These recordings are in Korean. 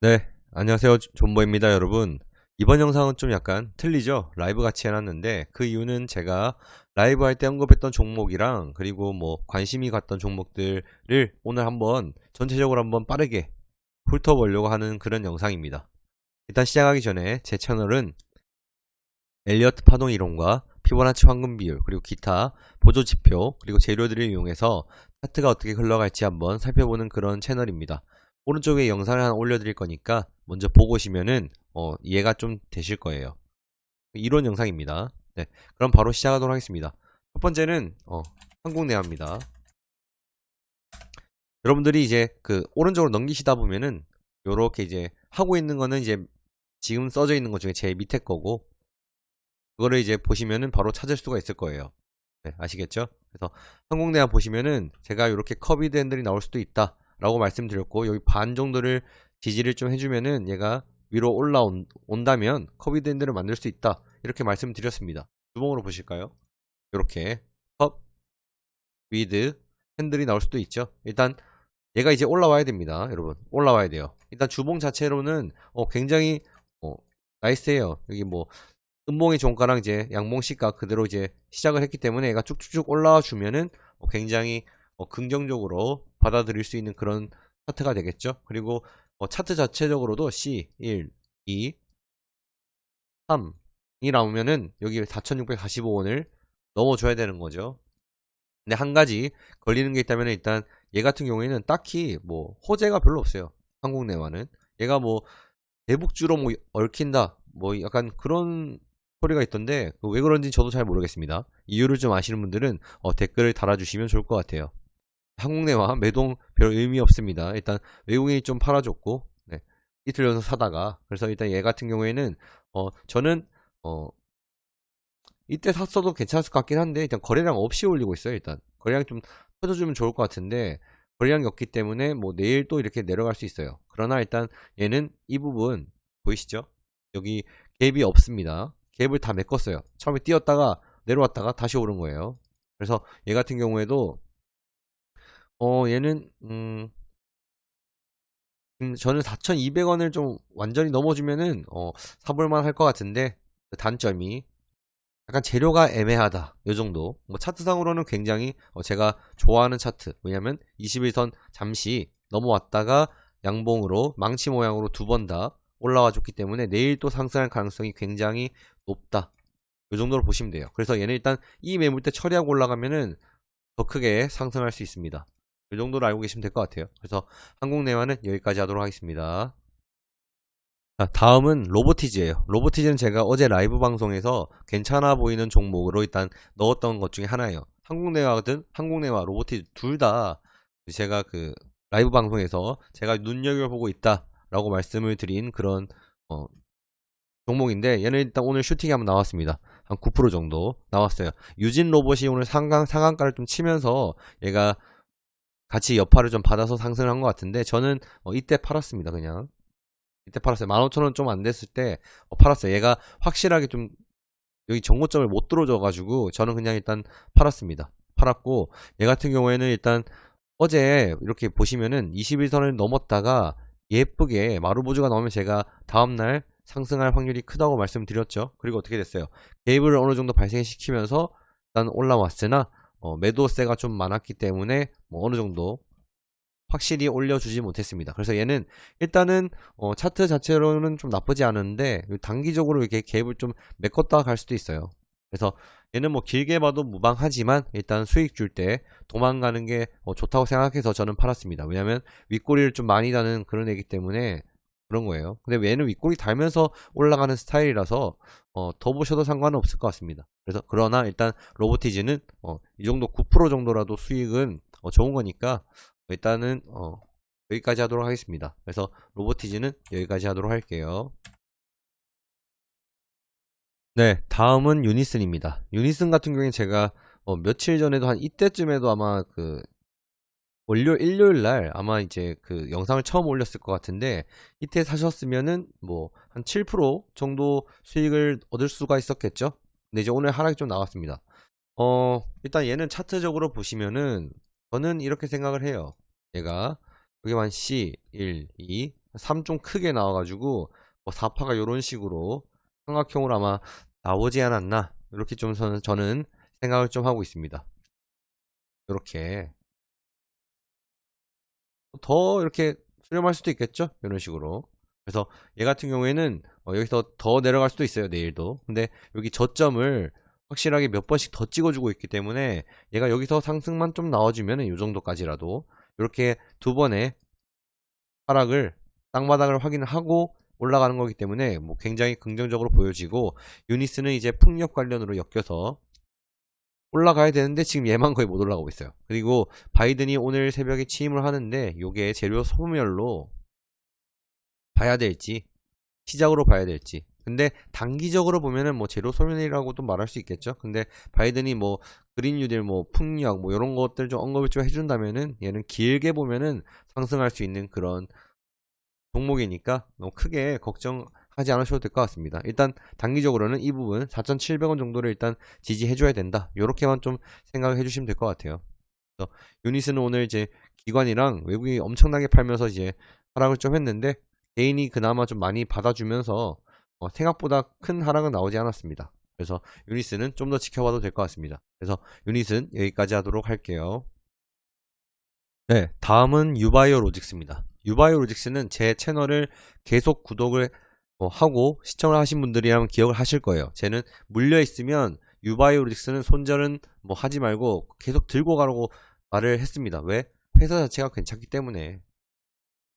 네, 안녕하세요. 존보입니다, 여러분. 이번 영상은 좀 약간 틀리죠? 라이브 같이 해놨는데, 그 이유는 제가 라이브 할 때 언급했던 종목이랑, 그리고 뭐, 관심이 갔던 종목들을 오늘 한번 전체적으로 한번 빠르게 훑어보려고 하는 그런 영상입니다. 일단 시작하기 전에 제 채널은 엘리어트 파동 이론과 피보나치 황금 비율, 그리고 기타 보조 지표, 그리고 재료들을 이용해서 차트가 어떻게 흘러갈지 한번 살펴보는 그런 채널입니다. 오른쪽에 영상을 하나 올려드릴 거니까 먼저 보고 오시면은 이해가 좀 되실 거예요. 이론 영상입니다. 네, 그럼 바로 시작하도록 하겠습니다. 첫 번째는 한국내화입니다. 여러분들이 이제 그 오른쪽으로 넘기시다 보면은 요렇게 이제 하고 있는 거는 이제 지금 써져 있는 것 중에 제일 밑에 거고, 그거를 이제 보시면은 바로 찾을 수가 있을 거예요. 네, 아시겠죠? 그래서 항공대화 보시면은 제가 이렇게 커비드 핸들이 나올 수도 있다 라고 말씀드렸고, 여기 반 정도를 지지를 좀 해주면은 얘가 위로 올라온다면 커비드 핸들을 만들 수 있다, 이렇게 말씀드렸습니다. 주봉으로 보실까요? 이렇게 컵 위드 핸들이 나올 수도 있죠. 일단 얘가 이제 올라와야 됩니다, 여러분. 올라와야 돼요. 일단 주봉 자체로는 굉장히 나이스해요. 여기 뭐 음봉의 종가랑 이제 양봉 시가 그대로 이제 시작을 했기 때문에 얘가 쭉쭉쭉 올라와 주면은 굉장히 긍정적으로 받아들일 수 있는 그런 차트가 되겠죠. 그리고 차트 자체적으로도 C, 1, 2, 3이 나오면은 여기 4,645원을 넘어줘야 되는 거죠. 근데 한 가지 걸리는 게 있다면, 일단 얘 같은 경우에는 딱히 뭐 호재가 별로 없어요. 한국 내와는 얘가 뭐 대북주로 뭐 얽힌다 뭐 약간 그런 소리가 있던데, 왜 그런지 저도 잘 모르겠습니다. 이유를 좀 아시는 분들은 댓글을 달아주시면 좋을 것 같아요. 한국 내와 매동 별 의미 없습니다. 일단 외국인이 좀 팔아줬고, 네, 이틀 연속 사다가, 그래서 일단 얘 같은 경우에는 저는 이때 샀어도 괜찮을 것 같긴 한데, 일단 거래량 없이 올리고 있어요. 일단 거래량 좀 터져주면 좋을 것 같은데, 거래량이 없기 때문에 뭐 내일 또 이렇게 내려갈 수 있어요. 그러나 일단 얘는 이 부분 보이시죠? 여기 갭이 없습니다. 갭을 다 메꿨어요. 처음에 뛰었다가 내려왔다가 다시 오른 거예요. 그래서 얘 같은 경우에도 얘는 저는 4,200원을 좀 완전히 넘어주면은 사볼만 할 것 같은데, 그 단점이 약간 재료가 애매하다, 요정도. 뭐 차트상으로는 굉장히 제가 좋아하는 차트. 왜냐면 21선 잠시 넘어왔다가 양봉으로 망치 모양으로 두 번 다 올라와 줬기 때문에 내일 또 상승할 가능성이 굉장히 높다, 요정도로 보시면 돼요. 그래서 얘는 일단 이 매물대 처리하고 올라가면은 더 크게 상승할 수 있습니다. 요정도로 알고 계시면 될 것 같아요. 그래서 한국내화는 여기까지 하도록 하겠습니다. 다음은 로보티즈예요. 로보티즈는 제가 어제 라이브 방송에서 괜찮아 보이는 종목으로 일단 넣었던 것 중에 하나예요. 한국내화든 한국내화 로보티즈 둘 다 제가 그 라이브 방송에서 제가 눈여겨보고 있다라고 말씀을 드린 그런 어, 종목인데, 얘는 일단 오늘 슈팅이 한번 나왔습니다. 한 9% 정도 나왔어요. 유진 로봇이 오늘 상한가를 좀 치면서 얘가 같이 여파를 좀 받아서 상승을 한 것 같은데, 저는 이때 팔았습니다. 그냥 이때 팔았어요. 15,000원 좀 안 됐을 때 팔았어요. 얘가 확실하게 좀 여기 정고점을 못 들어줘 가지고 저는 그냥 일단 팔았습니다. 팔았고, 얘 같은 경우에는 일단 어제 이렇게 보시면은 21선을 넘었다가 예쁘게 마루보즈가 나오면 제가 다음날 상승할 확률이 크다고 말씀드렸죠. 그리고 어떻게 됐어요? 갭을 어느 정도 발생시키면서 일단 올라왔으나 매도세가 좀 많았기 때문에 뭐 어느 정도 확실히 올려주지 못했습니다. 그래서 얘는 일단은 차트 자체로는 좀 나쁘지 않은데, 단기적으로 이렇게 갭을 좀 메꿨다 갈 수도 있어요. 그래서 얘는 뭐 길게 봐도 무방하지만 일단 수익 줄 때 도망가는 게 좋다고 생각해서 저는 팔았습니다. 왜냐면 윗꼬리를 좀 많이 다는 그런 애기 때문에 그런 거예요. 근데 얘는 윗꼬리 달면서 올라가는 스타일이라서 더 보셔도 상관은 없을 것 같습니다. 그래서 그러나 일단 로보티즈는 이 정도 9% 정도라도 수익은 좋은 거니까 일단은 여기까지 하도록 하겠습니다. 그래서 로보티즈는 여기까지 하도록 할게요. 네, 다음은 유니슨입니다. 유니슨 같은 경우에 제가 며칠 전에도 한 이때쯤에도 아마 그 일요일 날 아마 이제 그 영상을 처음 올렸을 것 같은데, 이때 사셨으면은 뭐 한 7% 정도 수익을 얻을 수가 있었겠죠. 근데 이제 오늘 하락이 좀 나왔습니다. 일단 얘는 차트적으로 보시면은 저는 이렇게 생각을 해요. 얘가 여기 한 C, 1, 2, 3 좀 크게 나와가지고 뭐 4파가 요런 식으로 삼각형으로 아마 나오지 않았나 이렇게 좀 저는 생각을 좀 하고 있습니다. 이렇게 더 이렇게 수렴할 수도 있겠죠, 이런 식으로. 그래서 얘 같은 경우에는 여기서 더 내려갈 수도 있어요, 내일도. 근데 여기 저점을 확실하게 몇 번씩 더 찍어주고 있기 때문에 얘가 여기서 상승만 좀 나와주면 이 정도까지라도 이렇게 두 번의 하락을 땅바닥을 확인하고 올라가는 거기 때문에 뭐 굉장히 긍정적으로 보여지고, 유니스는 이제 풍력 관련으로 엮여서 올라가야 되는데 지금 얘만 거의 못 올라가고 있어요. 그리고 바이든이 오늘 새벽에 취임을 하는데 요게 재료 소멸로 봐야 될지 시작으로 봐야 될지. 근데 단기적으로 보면은 뭐 재료 소멸이라고도 말할 수 있겠죠. 근데 바이든이 뭐 그린 뉴딜 뭐 풍력 뭐 이런 것들 좀 언급을 좀 해준다면은 얘는 길게 보면은 상승할 수 있는 그런 종목이니까 너무 크게 걱정하지 않으셔도 될 것 같습니다. 일단 단기적으로는 이 부분 4,700원 정도를 일단 지지해줘야 된다, 요렇게만 좀 생각을 해주시면 될 것 같아요. 그래서 유니스는 오늘 이제 기관이랑 외국인이 엄청나게 팔면서 이제 하락을 좀 했는데 개인이 그나마 좀 많이 받아주면서 생각보다 큰 하락은 나오지 않았습니다. 그래서 유니스는 좀 더 지켜봐도 될 것 같습니다. 그래서 유닛은 여기까지 하도록 할게요. 네, 다음은 유바이오 로직스입니다. 유바이오 로직스는 제 채널을 계속 구독을 하고 시청을 하신 분들이라면 기억을 하실 거예요. 쟤는 물려있으면 유바이오 로직스는 손절은 뭐 하지 말고 계속 들고 가라고 말을 했습니다. 왜? 회사 자체가 괜찮기 때문에.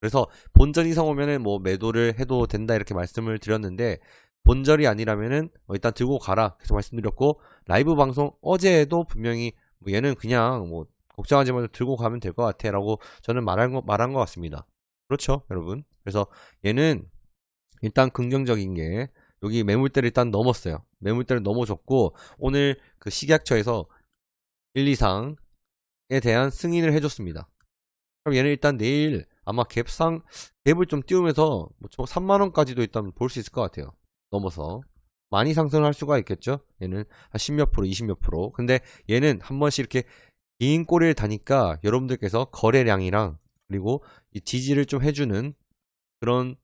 그래서 본전 이상 오면은 뭐 매도를 해도 된다 이렇게 말씀을 드렸는데, 본절이 아니라면은 일단 들고 가라 계속 말씀드렸고, 라이브 방송 어제에도 분명히 뭐 얘는 그냥 뭐 걱정하지 말고 들고 가면 될 것 같아 라고 저는 말한 것 같습니다. 그렇죠, 여러분? 그래서 얘는 일단 긍정적인 게 여기 매물대를 일단 넘었어요. 매물대를 넘어줬고 오늘 그 식약처에서 1, 2상에 대한 승인을 해줬습니다. 그럼 얘는 일단 내일 아마 갭을 좀 띄우면서 뭐 3만원까지도 일단 볼 수 있을 것 같아요. 넘어서 많이 상승할 수가 있겠죠. 얘는 한 10몇 프로 20몇 프로. 근데 얘는 한 번씩 이렇게 긴 꼬리를 다니까 여러분들께서 거래량이랑 그리고 이 지지를 좀 해주는 그런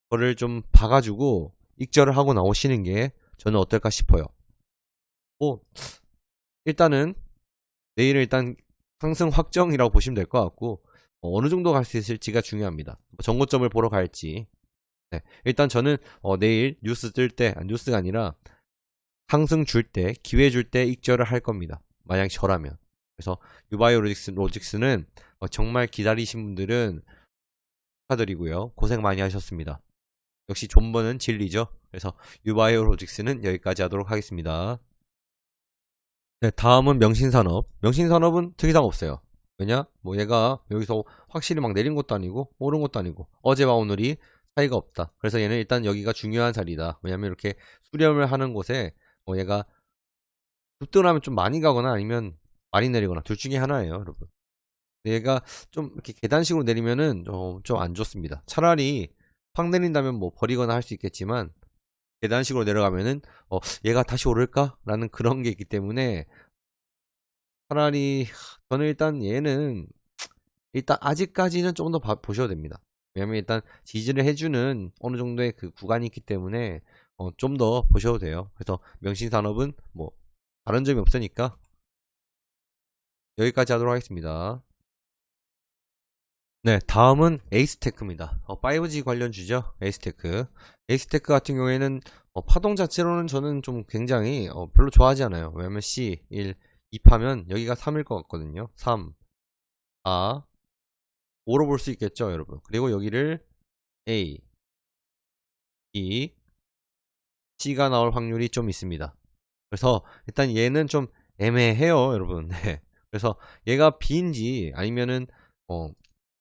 거를 좀 봐가지고 익절을 하고 나오시는 게 저는 어떨까 싶어요. 뭐 일단은 내일은 일단 상승 확정이라고 보시면 될 것 같고, 어느 정도 갈 수 있을지가 중요합니다. 뭐 전고점을 보러 갈지. 네, 일단 저는 내일 뉴스 뜰 때, 뉴스가 아니라 상승 줄 때, 기회 줄 때 익절을 할 겁니다. 만약 저라면. 그래서 유바이오 로직스는 정말 기다리신 분들은 축하드리고요. 고생 많이 하셨습니다. 역시 존버는 진리죠. 그래서 유바이오 로직스는 여기까지 하도록 하겠습니다. 네, 다음은 명신산업. 명신산업은 특이사항 없어요. 왜냐? 뭐 얘가 여기서 확실히 막 내린 것도 아니고 오른 것도 아니고 어제와 오늘이 차이가 없다. 그래서 얘는 일단 여기가 중요한 자리다. 왜냐면 이렇게 수렴을 하는 곳에 얘가 급등하면 좀 많이 가거나 아니면 많이 내리거나 둘 중에 하나예요, 여러분. 얘가 좀 이렇게 계단식으로 내리면은 좀 안 좋습니다. 차라리 확 내린다면 뭐 버리거나 할 수 있겠지만 계단식으로 내려가면은 얘가 다시 오를까? 라는 그런 게 있기 때문에 차라리 저는 일단 얘는 일단 아직까지는 좀 더 보셔도 됩니다. 왜냐면 일단 지지를 해주는 어느 정도의 그 구간이 있기 때문에 좀 더 보셔도 돼요. 그래서 명신산업은 뭐 다른 점이 없으니까 여기까지 하도록 하겠습니다. 네, 다음은 에이스테크입니다. 5G 관련 주죠. 에이스테크. 에이스테크 같은 경우에는 파동 자체로는 저는 좀 굉장히 별로 좋아하지 않아요. 왜냐면 C, 1, 2파면 여기가 3일 것 같거든요. 3, 4, 5로 볼 수 있겠죠, 여러분. 그리고 여기를 A, E, C가 나올 확률이 좀 있습니다. 그래서 일단 얘는 좀 애매해요, 여러분. 네. 그래서 얘가 B인지 아니면은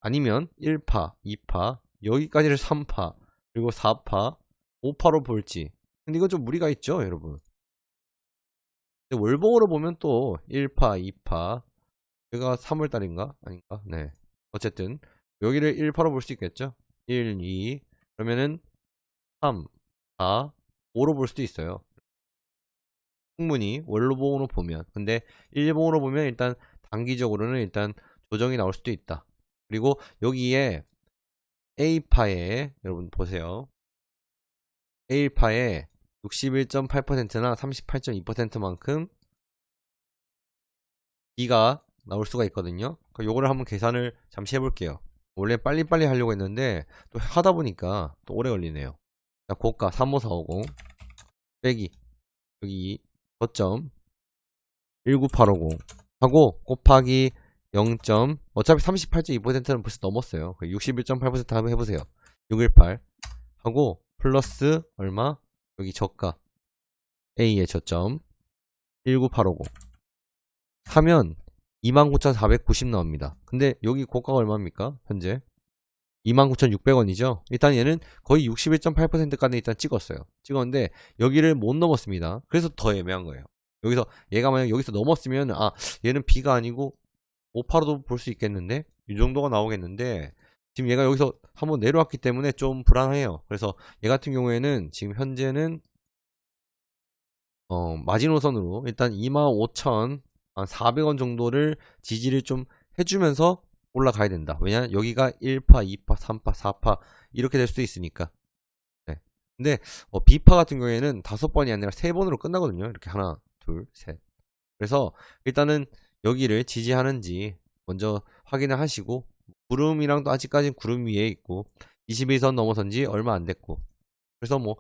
아니면 1파, 2파, 여기까지를 3파, 그리고 4파, 5파로 볼지. 근데 이거 좀 무리가 있죠, 여러분. 근데 월봉으로 보면 또 1파, 2파, 여기가 3월달인가? 아닌가? 네. 어쨌든 여기를 1파로 볼 수 있겠죠? 1, 2, 그러면은 3, 4, 5로 볼 수도 있어요. 충분히 월봉으로 보면. 근데 일봉으로 보면 일단 단기적으로는 일단 조정이 나올 수도 있다. 그리고 여기에 A파에 여러분 보세요. A파에 61.8%나 38.2%만큼 B가 나올 수가 있거든요. 요거를 한번 계산을 잠시 해볼게요. 원래 빨리빨리 하려고 했는데 또 하다 보니까 또 오래 걸리네요. 자, 고가 35450 빼기 여기 저점 19850 하고 곱하기 0. 어차피 38.2%는 벌써 넘었어요. 61.8% 한번 해보세요. 618 하고 플러스 얼마? 여기 저가 A의 저점 19850 하면 29,490 나옵니다. 근데 여기 고가가 얼마입니까? 현재 29,600원이죠. 일단 얘는 거의 61.8%까지 일단 찍었어요. 찍었는데 여기를 못 넘었습니다. 그래서 더 애매한 거예요. 여기서 얘가 만약 여기서 넘었으면 아 얘는 B가 아니고 오파로도 볼 수 있겠는데 이 정도가 나오겠는데 지금 얘가 여기서 한번 내려왔기 때문에 좀 불안해요. 그래서 얘 같은 경우에는 지금 현재는 마지노선으로 일단 25,400원 정도를 지지를 좀 해주면서 올라가야 된다. 왜냐 여기가 1파, 2파, 3파, 4파 이렇게 될 수도 있으니까. 네. 근데 B파 같은 경우에는 5번이 아니라 3번으로 끝나거든요. 이렇게 하나, 둘, 셋. 그래서 일단은 여기를 지지하는지 먼저 확인을 하시고 구름이랑도 아직까지는 구름 위에 있고 21선 넘어선 지 얼마 안 됐고 그래서 뭐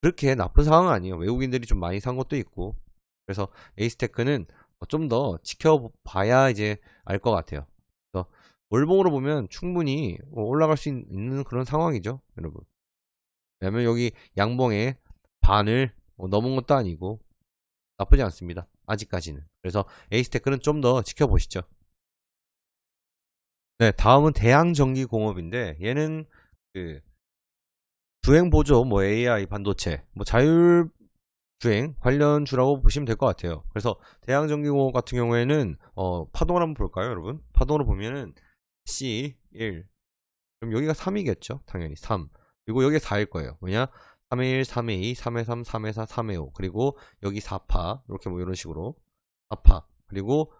그렇게 나쁜 상황은 아니에요. 외국인들이 좀 많이 산 것도 있고 그래서 에이스테크는 좀 더 지켜봐야 이제 알 것 같아요. 그래서 월봉으로 보면 충분히 올라갈 수 있는 그런 상황이죠, 여러분. 왜냐면 여기 양봉에 반을 넘은 것도 아니고 나쁘지 않습니다. 아직까지는. 그래서 에이스테크는 좀 더 지켜보시죠. 네, 다음은 대양전기공업인데 얘는 그 주행보조, 뭐 AI 반도체, 뭐 자율주행 관련주라고 보시면 될 것 같아요. 그래서 대양전기공업 같은 경우에는 파동을 한번 볼까요, 여러분? 파동으로 보면은 C1 그럼 여기가 3이겠죠? 당연히 3. 그리고 여기 4일 거예요. 왜냐? 3회1, 3회2, 3회3, 3회4, 3회5 그리고 여기 4파 이렇게 뭐 이런 식으로 4파 그리고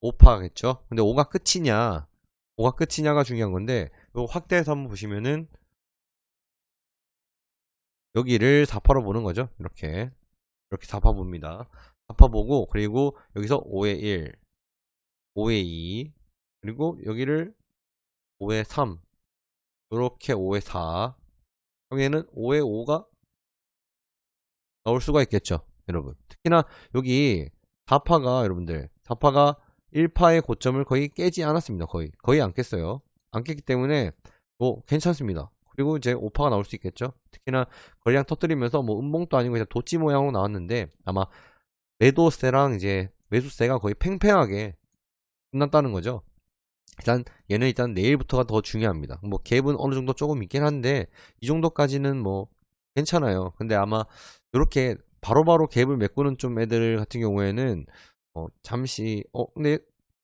5파겠죠? 근데 5가 끝이냐 5가 끝이냐가 중요한 건데 요 확대해서 한번 보시면은 여기를 4파로 보는 거죠. 이렇게 4파 봅니다. 4파 보고 그리고 여기서 5의 1, 5의 2 그리고 여기를 5의 3 이렇게 5의 4 여기에는 5의 5가 나올 수가 있겠죠. 여러분 특히나 여기 4파가 여러분들 4파가 1파의 고점을 거의 깨지 않았습니다. 거의 안 깼어요. 안 깼기 때문에 뭐 괜찮습니다. 그리고 이제 5파가 나올 수 있겠죠. 특히나 거리량 터뜨리면서 뭐 음봉도 아니고 그냥 도치 모양으로 나왔는데 아마 매도세랑 이제 매수세가 거의 팽팽하게 끝났다는 거죠. 일단 얘는 일단 내일부터가 더 중요합니다. 뭐 갭은 어느 정도 조금 있긴 한데 이 정도까지는 뭐 괜찮아요. 근데 아마 이렇게 바로바로 갭을 메꾸는 좀 애들 같은 경우에는 잠시 근데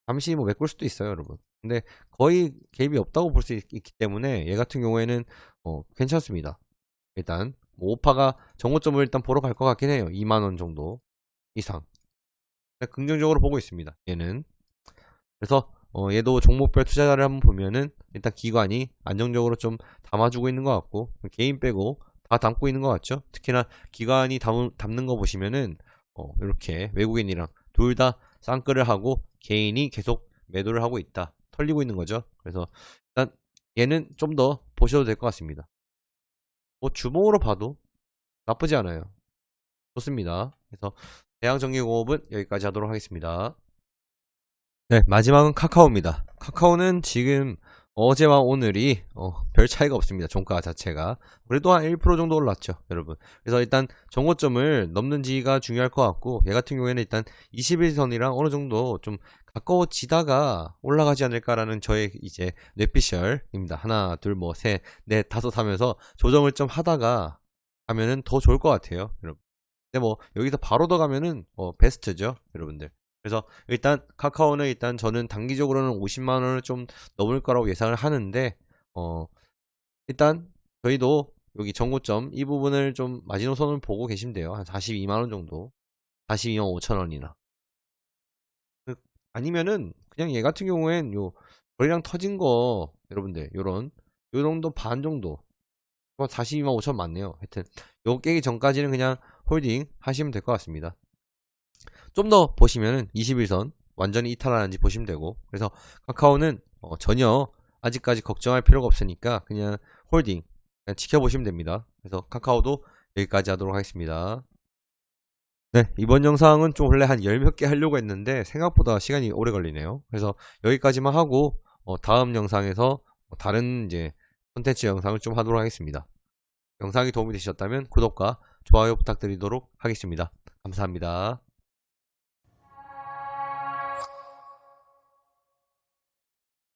잠시 뭐 메꿀 수도 있어요, 여러분. 근데 거의 갭이 없다고 볼 수 있기 때문에 얘 같은 경우에는 괜찮습니다. 일단 뭐 오파가 정고점을 일단 보러 갈 것 같긴 해요. 2만원 정도 이상. 긍정적으로 보고 있습니다. 얘는. 그래서 얘도 종목별 투자자를 한번 보면은 일단 기관이 안정적으로 좀 담아주고 있는 것 같고 개인 빼고 다 담고 있는 것 같죠. 특히나 기관이 담는 거 보시면은 이렇게 외국인이랑 둘 다 쌍끌을 하고 개인이 계속 매도를 하고 있다. 털리고 있는 거죠. 그래서 일단 얘는 좀 더 보셔도 될 것 같습니다. 뭐 주봉으로 봐도 나쁘지 않아요. 좋습니다. 그래서 대양전기공업은 여기까지 하도록 하겠습니다. 네, 마지막은 카카오입니다. 카카오는 지금 어제와 오늘이 별 차이가 없습니다. 종가 자체가. 그래도 한 1% 정도 올랐죠, 여러분. 그래서 일단 정고점을 넘는지가 중요할 것 같고 얘 같은 경우에는 일단 21선이랑 어느 정도 좀 가까워지다가 올라가지 않을까라는 저의 이제 뇌피셜입니다. 하나, 둘, 뭐 셋, 넷, 다섯 하면서 조정을 좀 하다가 가면은 더 좋을 것 같아요, 여러분. 근데 뭐 여기서 바로 더 가면은 베스트죠, 여러분들. 그래서 일단 카카오는 일단 저는 단기적으로는 50만원을 좀 넘을 거라고 예상을 하는데 일단 저희도 여기 정고점 이 부분을 좀 마지노선을 보고 계시면 돼요. 한 42만원 정도 42만 5천원이나 아니면은 그냥 얘 같은 경우엔 요 거리랑 터진 거 여러분들 요런 요 정도 반 정도. 42만 5천 맞네요. 하여튼 요 깨기 전까지는 그냥 홀딩 하시면 될 것 같습니다. 좀 더 보시면은 21선 완전히 이탈하는지 보시면 되고, 그래서 카카오는 전혀 아직까지 걱정할 필요가 없으니까 그냥 홀딩 그냥 지켜보시면 됩니다. 그래서 카카오도 여기까지 하도록 하겠습니다. 네, 이번 영상은 좀 원래 한 열 몇 개 하려고 했는데 생각보다 시간이 오래 걸리네요. 그래서 여기까지만 하고 다음 영상에서 다른 이제 콘텐츠 영상을 좀 하도록 하겠습니다. 영상이 도움이 되셨다면 구독과 좋아요 부탁드리도록 하겠습니다. 감사합니다.